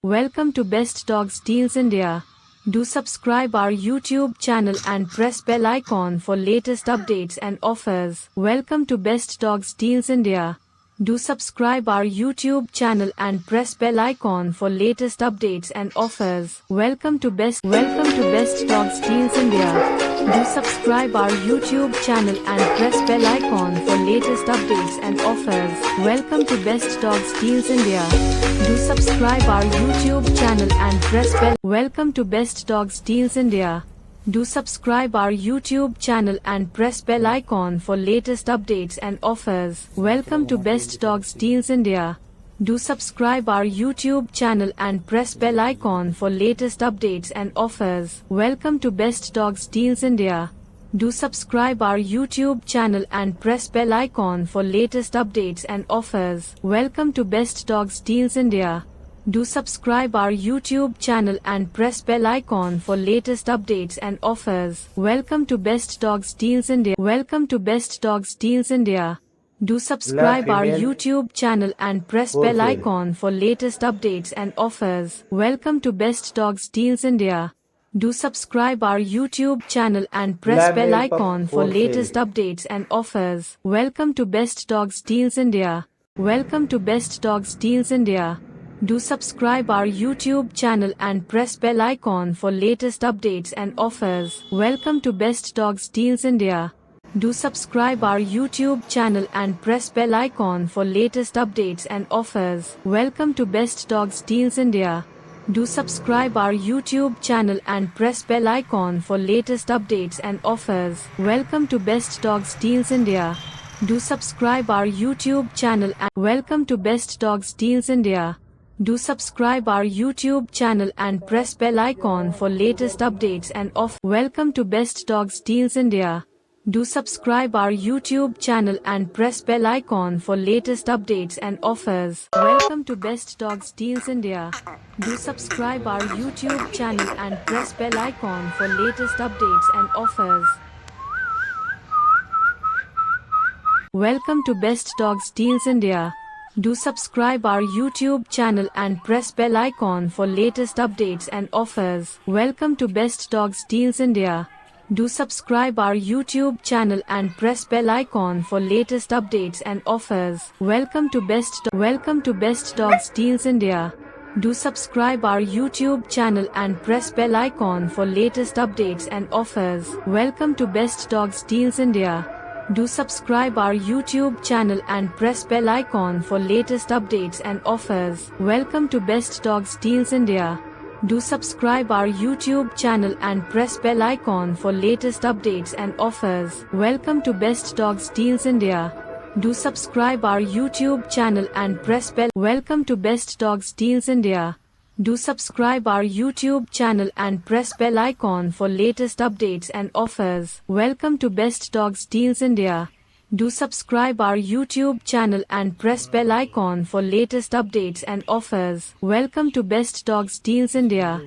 Welcome to Best Dogs Deals India. Do subscribe our YouTube channel and press bell icon for latest updates and offers. Welcome to Best Dogs Deals India. Do subscribe our YouTube channel and press bell icon for latest updates and offers. Welcome to Best Dogs Deals India. Do subscribe our YouTube channel and press bell icon for latest updates and offers. Welcome to Best Dogs Deals India. Do subscribe our YouTube channel and press bell. Welcome to Best Dogs Deals India. Do subscribe our YouTube channel and press bell icon for latest updates and offers. Welcome to Best Dogs Deals India. Do subscribe our YouTube channel and press bell icon for latest updates and offers. Welcome to Best Dogs Deals India. Do subscribe our YouTube channel and press bell icon for latest updates and offers. Welcome to Best Dogs Deals India. Do subscribe our YouTube channel and press bell icon for latest updates and offers. Welcome to Best Dogs Deals India. Welcome to Best Dogs Deals India. Do subscribe our YouTube channel and press bell icon for latest updates and offers. Welcome to Best Dogs Deals India. Do subscribe our YouTube channel and press bell icon for latest updates and offers. Welcome to Best Dogs Deals India. Welcome to Best Dogs Deals India. Do subscribe our YouTube channel and press bell icon for latest updates and offers. Welcome to Best Dogs Deals India. Do subscribe our YouTube channel and press bell icon for latest updates and offers. Welcome to Best Dogs Deals India. Do subscribe our YouTube channel and press bell icon for latest updates and offers. Welcome to Best Dogs Deals India. Do subscribe our YouTube channel and welcome to Best Dogs Deals India. Do subscribe our YouTube channel and press bell icon for latest updates and offers. Welcome to Best Dogs Deals India. Do subscribe our YouTube channel and press bell icon for latest updates and offers. Welcome to Best Dogs Deals India. Do subscribe our YouTube channel and press bell icon for latest updates and offers. Welcome to Best Dogs Deals India. Do subscribe our YouTube channel and press bell icon for latest updates and offers. Welcome to Best Dogs Deals India. Do subscribe our YouTube channel and press bell icon for latest updates and offers. Welcome to Best Dogs Deals India. Do subscribe our YouTube channel and press bell icon for latest updates and offers. Welcome to Best Dogs Deals India. Do subscribe our YouTube channel and press bell icon for latest updates and offers. Welcome to Best Dogs Deals India. Do subscribe our YouTube channel and press bell icon for latest updates and offers. Welcome to Best Dogs Deals India. Do subscribe our YouTube channel and press bell. Welcome to Best Dogs Deals India. Do subscribe our YouTube channel and press bell icon for latest updates and offers. Welcome to Best Dogs Deals India. Do subscribe our YouTube channel and press bell icon for latest updates and offers. Welcome to Best Dogs Deals India.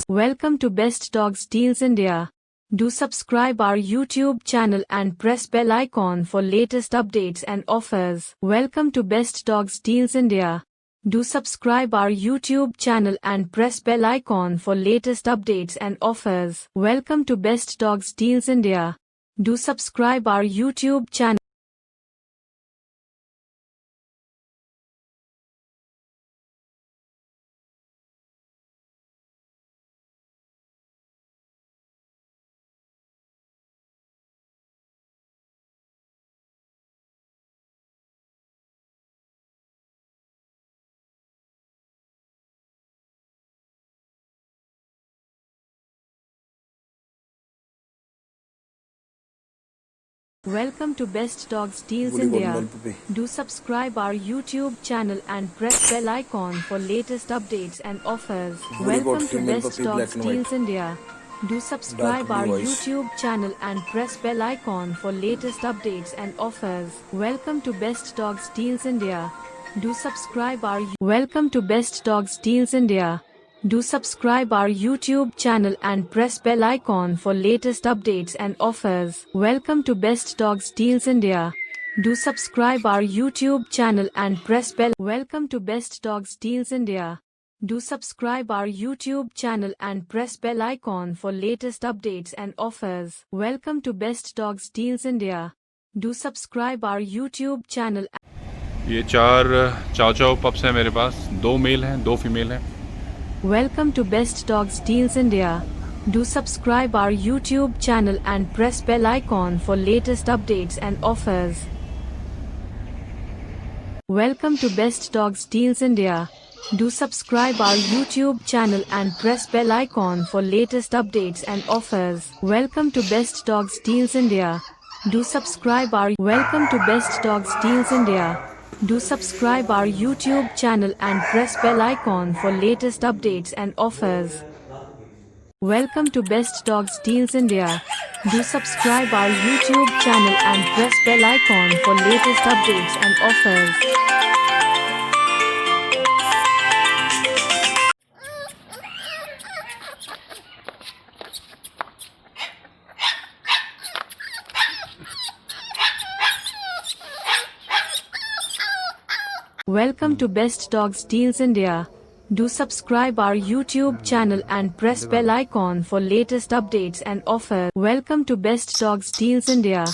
Welcome to Best Dogs Deals India. Do subscribe our YouTube channel and press bell icon for latest updates and offers. Welcome to Best Dogs Deals India. Do subscribe our YouTube channel and press bell icon for latest updates and offers. Welcome to Best Dogs Deals India. Do subscribe our YouTube channel. Welcome to Best Dogs Deals India. Do subscribe our YouTube channel and press bell icon for latest updates and offers. Welcome to Best Dogs Deals India. Do subscribe our YouTube channel and press bell icon for latest updates and offers. Welcome to Best Dogs Deals India. Do subscribe our Welcome to Best Dogs Deals India. Do subscribe our YouTube channel and press bell icon for latest updates and offers. Welcome to Best Dogs Deals India. Do subscribe our YouTube channel and press bell. Welcome to Best Dogs Deals India. Do subscribe our YouTube channel and press bell icon for latest updates and offers. Welcome to Best Dogs Deals India. Do subscribe our YouTube channel. ये 4 चाव चाव pups हैं मेरे पास, 2 mail हैं 2 female हैं। Welcome to Best Dogs Deals India. Do subscribe our YouTube channel and press bell icon for latest updates and offers. Welcome to Best Dogs Deals India. Do subscribe our YouTube channel and press bell icon for latest updates and offers. Welcome to Best Dogs Deals India. Do subscribe our Welcome to Best Dogs Deals India. Do subscribe our YouTube channel and press bell icon for latest updates and offers. Welcome to Best Dogs Deals India. Do subscribe our YouTube channel and press bell icon for latest updates and offers. Welcome to Best Dogs Deals India. Do subscribe our YouTube channel and press bell icon for latest updates and offers. Welcome to Best Dogs Deals India.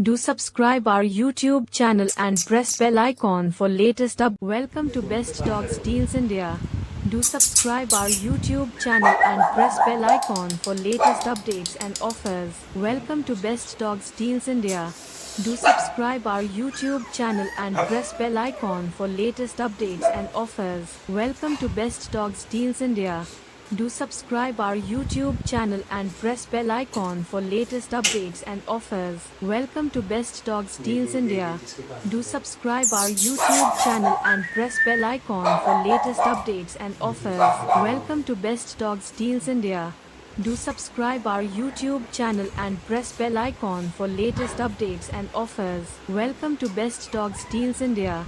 Do subscribe our YouTube channel and press bell icon for latest up. Welcome to Best Dogs Deals India. Do subscribe our YouTube channel and press bell icon for latest updates and offers. Welcome to Best Dogs Deals India. Do subscribe our YouTube channel and press bell icon for latest updates and offers. Welcome to Best Dogs Deals India. Do subscribe our YouTube channel and press bell icon for latest updates and offers. Welcome to Best Dogs Deals India. Do subscribe our YouTube channel and press bell icon for latest updates and offers. Welcome to Best Dogs Deals India. Do subscribe our YouTube channel and press bell icon for latest updates and offers. Welcome to Best Dogs Deals India.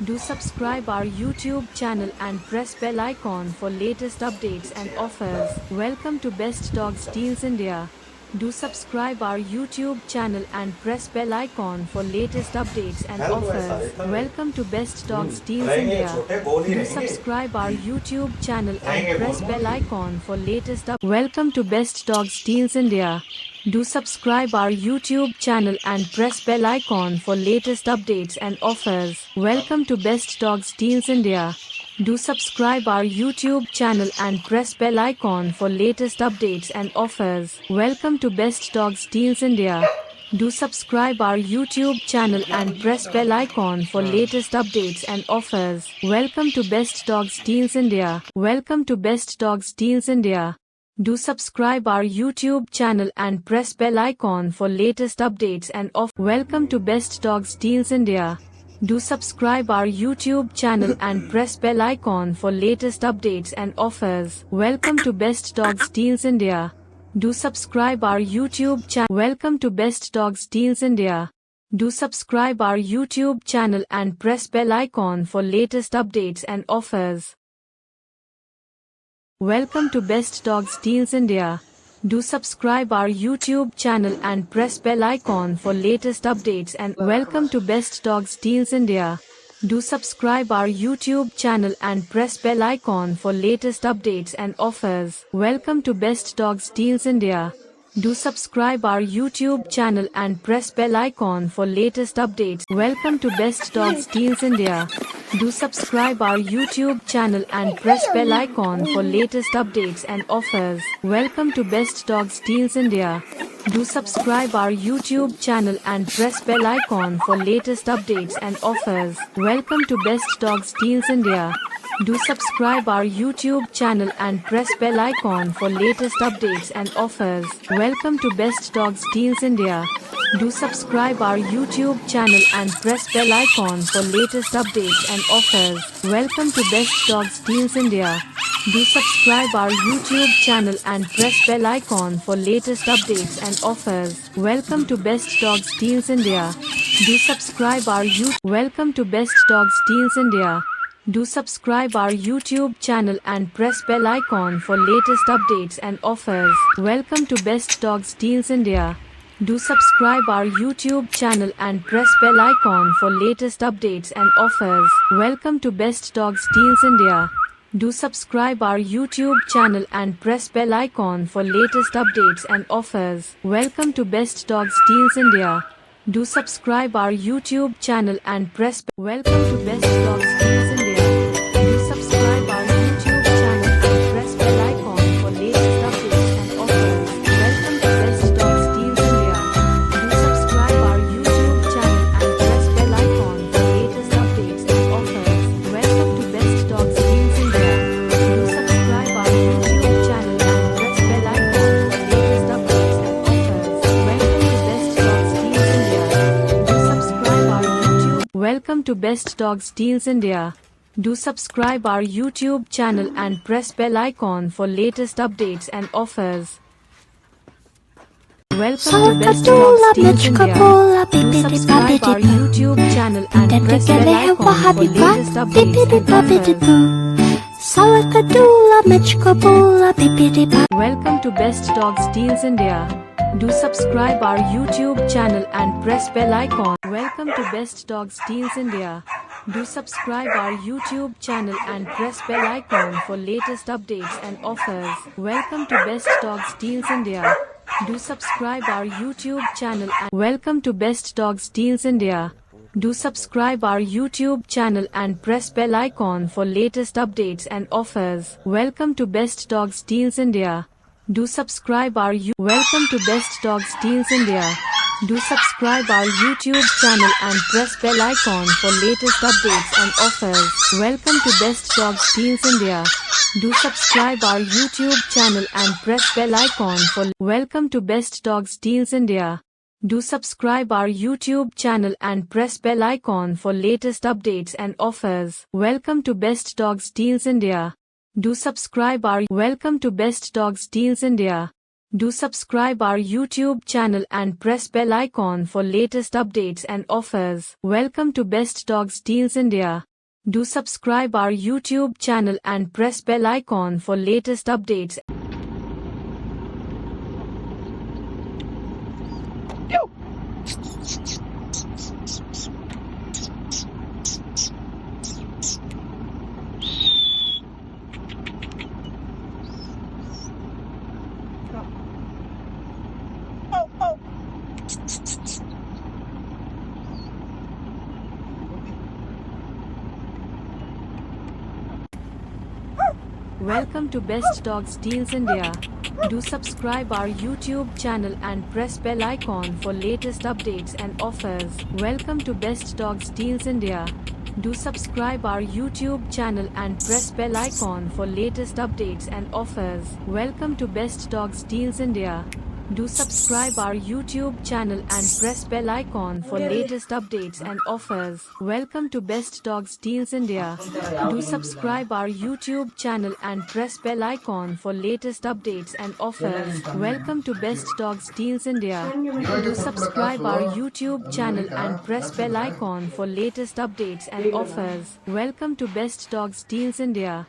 Do subscribe our YouTube channel and press bell icon for latest updates and offers. Welcome to Best Dogs Deals India. Do subscribe our YouTube channel and press bell icon for latest updates and offers. Welcome to Best Dogs Deals India. Do subscribe our YouTube channel and press bell icon for latest up. Welcome to Best Dogs Deals India. Do subscribe our YouTube channel and press bell icon for latest updates and offers. Welcome to Best Dogs Deals India. Do subscribe our YouTube channel and press bell icon for latest updates and offers. Welcome to Best Dogs Deals India. Do subscribe our YouTube channel and press bell icon for latest updates and offers. Welcome to Best Dogs Deals India. Welcome to Best Dogs Deals India. Do subscribe our YouTube channel and press bell icon for latest updates and offers. Welcome to Best Dogs Deals India. Do subscribe our YouTube channel and press bell icon for latest updates and offers. Welcome to Best Dogs Deals India. Do subscribe our YouTube channel. Welcome to Best Dogs Deals India. Do subscribe our YouTube channel and press bell icon for latest updates and offers. Welcome to Best Dogs Deals India. Do subscribe our YouTube channel and press bell icon for latest updates and welcome to Best Dogs Deals India. Do subscribe our YouTube channel and press bell icon for latest updates and offers. Welcome to Best Dogs Deals India. Do subscribe our YouTube channel and press bell icon for latest updates. Welcome to Best Dogs Deals India. Do subscribe our YouTube channel and press bell icon for latest updates and offers. Welcome to Best Dogs Deals India. Do subscribe our YouTube channel and press bell icon for latest updates and offers. Welcome to Best Dogs Deals India. Do subscribe our YouTube channel and press bell icon for latest updates and offers. Welcome to Best Dogs Deals India. Do subscribe our YouTube channel and press bell icon for latest updates and offers. Welcome to Best Dogs Deals India. Do subscribe our YouTube channel and press bell icon for latest updates and offers. Welcome to Best Dogs Deals India. Do subscribe our Welcome to Best Dogs Deals India. Do subscribe our YouTube channel and press bell icon for latest updates and offers. Welcome to Best Dogs Deals India. Do subscribe our YouTube channel and press bell icon for latest updates and offers. Welcome to Best Dogs Deals India. Do subscribe our YouTube channel and press bell icon for latest updates and offers. Welcome to Best Dogs Deals India. Do subscribe our YouTube channel and press Welcome to Best Dogs Deals India. Do subscribe our YouTube channel and press bell icon for latest updates and offers. Welcome to Best Dogs Deals India. Do subscribe our YouTube channel and press bell icon for latest updates and offers. Welcome to Best Dogs Deals India. Do subscribe our YouTube channel and press bell icon for latest updates and offers. Welcome to Best Dogs Deals India. Do subscribe our YouTube. Welcome to Best Dogs Deals India. Do subscribe our YouTube channel and press bell icon for latest updates and offers. Welcome to Best Dogs Deals India. Do subscribe our YouTube channel and press bell icon for latest updates and offers. Welcome to Best Dogs Deals India. Do subscribe our YouTube channel and press bell icon. Welcome to Best Dogs Deals India. Do subscribe our YouTube channel and press bell icon for latest updates and offers. Welcome to Best Dogs Deals India. Do subscribe our YouTube channel and Welcome to Best Dogs Deals India. Do subscribe our YouTube channel and press bell icon for latest updates and offers. Welcome to Best Dogs Deals India. Do subscribe our Welcome to Best Dogs Deals India. Do subscribe our YouTube channel and press bell icon for latest updates and offers. Welcome to Best Dogs Deals India. Do subscribe our YouTube channel and press bell icon for Welcome to Best Dogs Deals India. Do subscribe our YouTube channel and press bell icon for latest updates and offers. Welcome to Best Dogs Deals India. Do subscribe our Welcome to Best Dogs Deals India. Do subscribe our YouTube channel and press bell icon for latest updates and offers. Welcome to Best Dogs Deals India. Do subscribe our YouTube channel and press bell icon for latest updates. Welcome to Best Dogs Deals India. Do subscribe our YouTube channel and press bell icon for latest updates and offers. Welcome to Best Dogs Deals India. Do subscribe our YouTube channel and press bell icon for latest updates and offers. Welcome to Best Dogs Deals India. Do subscribe our YouTube channel and press bell icon for latest updates and offers. Welcome to Best Dogs Deals India. Do subscribe our YouTube channel and press bell icon for latest updates and offers. Welcome to Best Dogs Deals India. Do subscribe our YouTube channel and press bell icon for latest updates and offers. Welcome to Best Dogs Deals India.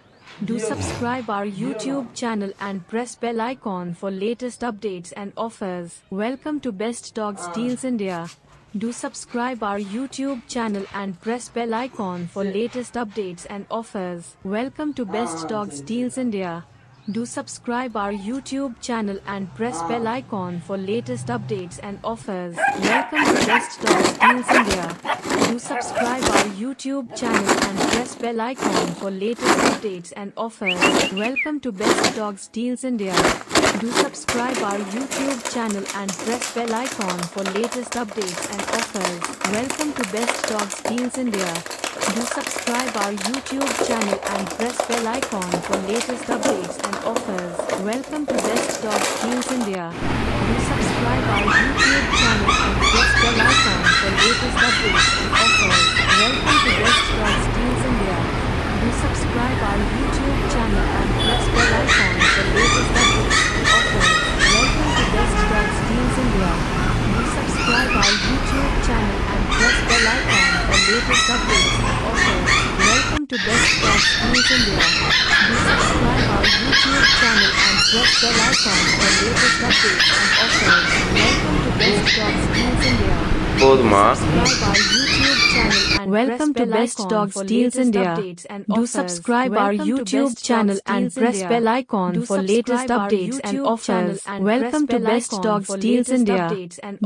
Do subscribe our YouTube channel and press bell icon for latest updates and offers. Welcome to Best Dogs Deals India. Do subscribe our YouTube channel and press bell icon for latest updates and offers. Welcome to Best Dogs Deals India. Do subscribe our YouTube channel and press bell icon for latest updates and offers. Welcome to Best Dogs Deals India. Do subscribe our YouTube channel and press bell icon for latest updates and offers. Welcome to Best Dogs Deals India. Do subscribe our YouTube channel and press bell icon for latest updates and offers. Welcome to Best Dogs Deals India. Do subscribe our YouTube channel and press bell icon for latest updates and offers. Welcome to Best Dogs Deals India. Do subscribe our YouTube channel and press bell icon for latest updates and offers. Welcome to Best Dogs Deals India. Do subscribe our YouTube channel and press bell icon for latest updates and offers. Welcome to Best Dogs Deals India. Do subscribe our YouTube channel and press bell icon for latest updates and offers. Welcome to Best Dogs Deals India. Do subscribe our YouTube channel and press bell icon for latest updates and offers. Welcome to Best Dogs Deals India. போதுமா? Welcome to Best Dogs Deals India. Do subscribe our YouTube channel and press bell icon for latest updates and offers. Welcome to Best Dogs Deals India.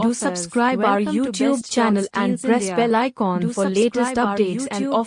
Do subscribe our YouTube channel and press bell icon for latest updates and offers.